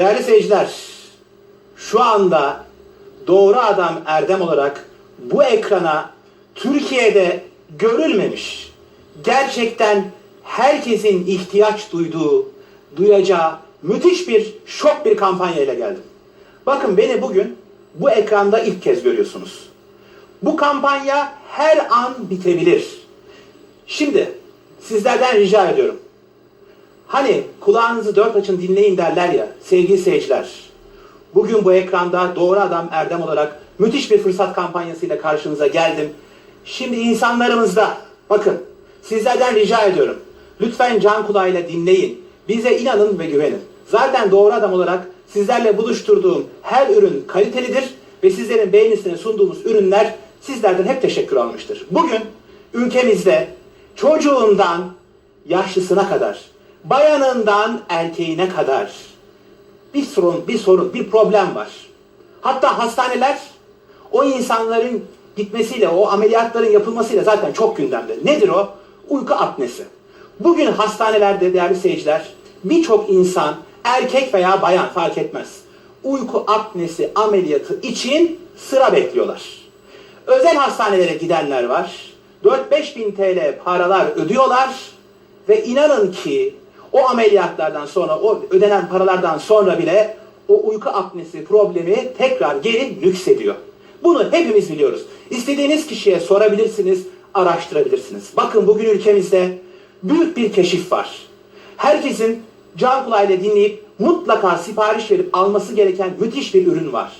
Değerli seyirciler, şu anda Doğru Adam Erdem olarak bu ekrana Türkiye'de görülmemiş, gerçekten herkesin ihtiyaç duyacağı müthiş bir şok bir kampanya ile geldim. Bakın beni bugün bu ekranda ilk kez görüyorsunuz. Bu kampanya her an bitebilir. Şimdi sizlerden rica ediyorum. Hani kulağınızı dört açın dinleyin derler ya sevgili seyirciler. Bugün bu ekranda Doğru Adam Erdem olarak müthiş bir fırsat kampanyasıyla karşınıza geldim. Şimdi insanlarımızda bakın sizlerden rica ediyorum. Lütfen can kulağıyla dinleyin. Bize inanın ve güvenin. Zaten Doğru Adam olarak sizlerle buluşturduğum her ürün kalitelidir ve sizlerin beğenisine sunduğumuz ürünler sizlerden hep teşekkür almıştır. Bugün ülkemizde çocuğundan yaşlısına kadar, bayanından erkeğine kadar bir problem var. Hatta hastaneler o insanların gitmesiyle, o ameliyatların yapılmasıyla zaten çok gündemde. Nedir o? Uyku apnesi. Bugün hastanelerde değerli seyirciler birçok insan, erkek veya bayan fark etmez, uyku apnesi ameliyatı için sıra bekliyorlar. Özel hastanelere gidenler var. 4-5 bin TL paralar ödüyorlar ve inanın ki o ameliyatlardan sonra, o ödenen paralardan sonra bile o uyku apnesi problemi tekrar geri nüksediyor. Bunu hepimiz biliyoruz. İstediğiniz kişiye sorabilirsiniz, araştırabilirsiniz. Bakın bugün ülkemizde büyük bir keşif var. Herkesin can kulağıyla dinleyip mutlaka sipariş verip alması gereken müthiş bir ürün var.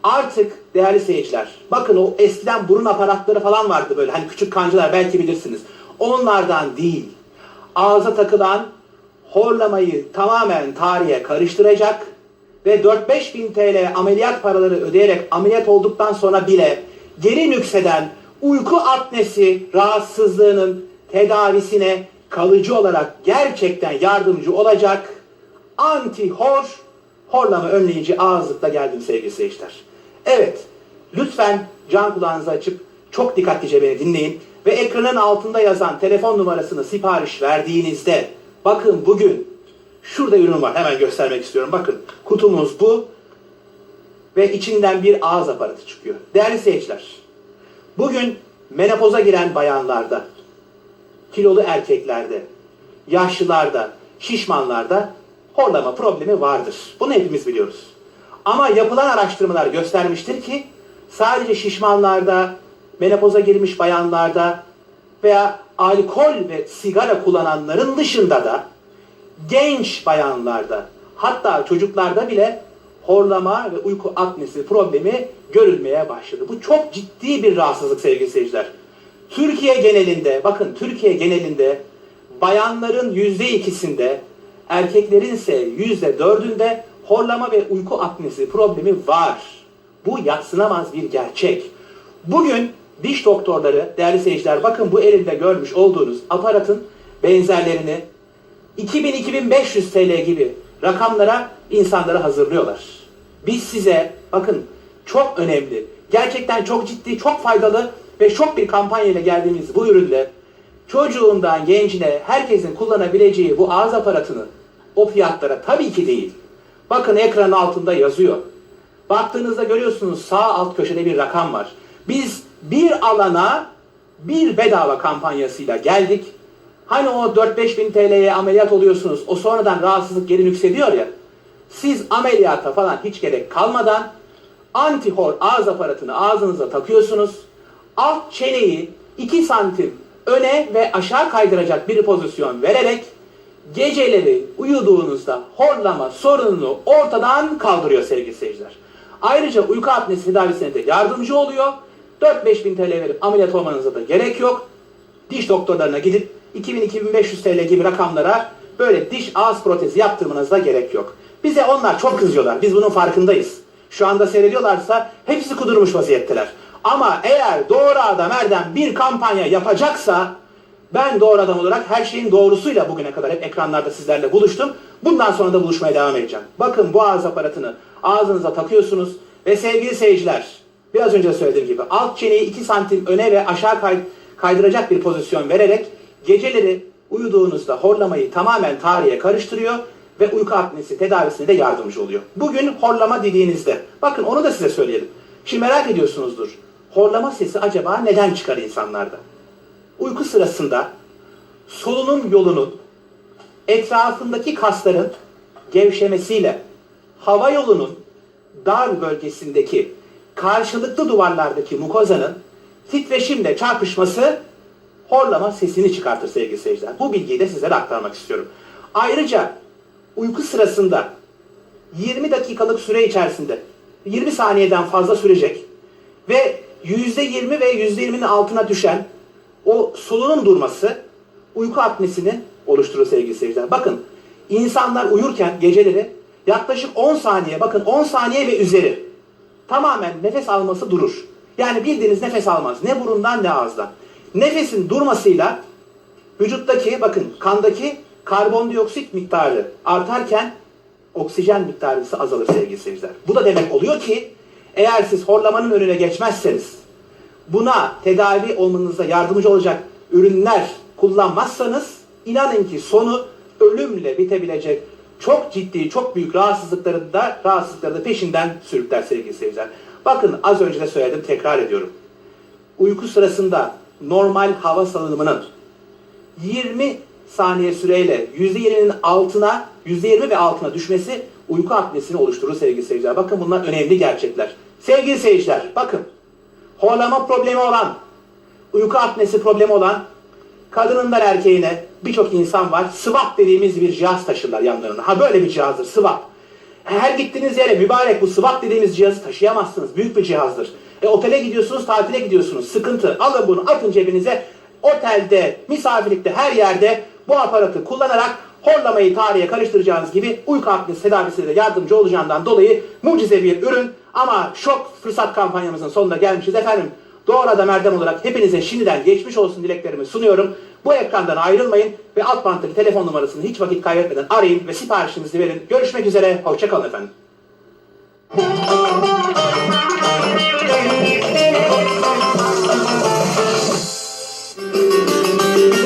Artık değerli seyirciler, bakın o eskiden burun aparatları falan vardı böyle, hani küçük kancılar belki bilirsiniz. Onlardan değil, ağza takılan horlamayı tamamen tarihe karıştıracak ve 4-5 bin TL ameliyat paraları ödeyerek ameliyat olduktan sonra bile geri nükseden uyku apnesi rahatsızlığının tedavisine kalıcı olarak gerçekten yardımcı olacak horlama önleyici ağızlıkla geldim sevgili seyirciler. Evet, lütfen can kulağınızı açıp çok dikkatlice beni dinleyin ve ekranın altında yazan telefon numarasını sipariş verdiğinizde bakın bugün şurada ürün var, hemen göstermek istiyorum. Bakın kutumuz bu ve içinden bir ağız aparatı çıkıyor. Değerli seyirciler, bugün menopoza giren bayanlarda, kilolu erkeklerde, yaşlılarda, şişmanlarda horlama problemi vardır. Bunu hepimiz biliyoruz. Ama yapılan araştırmalar göstermiştir ki sadece şişmanlarda, menopoza girmiş bayanlarda veya alkol ve sigara kullananların dışında da genç bayanlarda, hatta çocuklarda bile horlama ve uyku apnesi problemi görülmeye başladı. Bu çok ciddi bir rahatsızlık sevgili seyirciler. Türkiye genelinde, bakın Türkiye genelinde bayanların %2'sinde, erkeklerin ise %4'ünde horlama ve uyku apnesi problemi var. Bu yadsınamaz bir gerçek. Bugün diş doktorları, değerli seyirciler, bakın bu elimde görmüş olduğunuz aparatın benzerlerini 2000-2500 TL gibi rakamlara insanlara hazırlıyorlar. Biz size bakın çok önemli, gerçekten çok ciddi, çok faydalı ve şok bir kampanya ile geldiğimiz bu ürünle çocuğundan gencine herkesin kullanabileceği bu ağız aparatını o fiyatlara tabii ki değil. Bakın ekranın altında yazıyor. Baktığınızda görüyorsunuz sağ alt köşede bir rakam var. Biz bir alana bir bedava kampanyasıyla geldik. Hani o 4-5 bin TL'ye ameliyat oluyorsunuz, o sonradan rahatsızlık geri nüksediyor ya. Siz ameliyata falan hiç gerek kalmadan antihor ağız aparatını ağzınıza takıyorsunuz. Alt çeneyi 2 santim öne ve aşağı kaydıracak bir pozisyon vererek geceleri uyuduğunuzda horlama sorununu ortadan kaldırıyor sevgili seyirciler. Ayrıca uyku apnesi tedavisine de yardımcı oluyor. 4-5 bin TL verip ameliyat olmanıza da gerek yok. Diş doktorlarına gidip 2000-2500 TL gibi rakamlara böyle diş ağız protezi yaptırmanıza gerek yok. Bize onlar çok kızıyorlar. Biz bunun farkındayız. Şu anda seyrediyorlarsa hepsi kudurmuş vaziyetteler. Ama eğer Doğru Adam Erdem bir kampanya yapacaksa ben Doğru Adam olarak her şeyin doğrusuyla bugüne kadar hep ekranlarda sizlerle buluştum. Bundan sonra da buluşmaya devam edeceğim. Bakın bu ağız aparatını ağzınıza takıyorsunuz ve sevgili seyirciler, biraz önce söylediğim gibi alt çeneyi 2 santim öne ve aşağı kaydıracak bir pozisyon vererek geceleri uyuduğunuzda horlamayı tamamen tarihe karıştırıyor ve uyku apnesi tedavisine de yardımcı oluyor. Bugün horlama dediğinizde, bakın onu da size söyleyelim. Şimdi merak ediyorsunuzdur. Horlama sesi acaba neden çıkar insanlarda? Uyku sırasında solunum yolunun etrafındaki kasların gevşemesiyle hava yolunun dar bölgesindeki karşılıklı duvarlardaki mukozanın titreşimle çarpışması horlama sesini çıkartır sevgili seyirciler. Bu bilgiyi de sizlere aktarmak istiyorum. Ayrıca uyku sırasında 20 dakikalık süre içerisinde 20 saniyeden fazla sürecek ve %20 ve %20'nin altına düşen o solunum durması uyku apnesini oluşturur sevgili seyirciler. Bakın insanlar uyurken geceleri yaklaşık 10 saniye, bakın 10 saniye ve üzeri tamamen nefes alması durur. Yani bildiğiniz nefes almaz. Ne burundan ne ağızdan. Nefesin durmasıyla vücuttaki, bakın kandaki karbondioksit miktarı artarken oksijen miktarı ise azalır sevgili seyirciler. Bu da demek oluyor ki eğer siz horlamanın önüne geçmezseniz, buna tedavi olmanıza yardımcı olacak ürünler kullanmazsanız inanın ki sonu ölümle bitebilecek çok ciddi, çok büyük rahatsızlıkları da peşinden sürükler sevgili seyirciler. Bakın az önce de söyledim, tekrar ediyorum. Uyku sırasında normal hava salınımının 20 saniye süreyle %20'nin altına, %20 ve altına düşmesi uyku apnesini oluşturur sevgili seyirciler. Bakın bunlar önemli gerçekler. Sevgili seyirciler, bakın horlama problemi olan, uyku apnesi problemi olan kadınından erkeğine birçok insan var. SWAP dediğimiz bir cihaz taşırlar yanlarında. Ha böyle bir cihazdır SWAP. Her gittiğiniz yere mübarek bu SWAP dediğimiz cihazı taşıyamazsınız. Büyük bir cihazdır. Otele gidiyorsunuz, tatile gidiyorsunuz. Sıkıntı. Alın bunu, atın cebinize. Otelde, misafirlikte, her yerde bu aparatı kullanarak horlamayı tarihe karıştıracağınız gibi uyku apnesi tedavisine de yardımcı olacağından dolayı mucize bir ürün. Ama şok fırsat kampanyamızın sonuna gelmişiz efendim. Doğru Adam Erdem olarak hepinize şimdiden geçmiş olsun dileklerimi sunuyorum. Bu ekrandan ayrılmayın ve alt banttaki telefon numarasını hiç vakit kaybetmeden arayın ve siparişinizi verin. Görüşmek üzere, hoşça kalın efendim.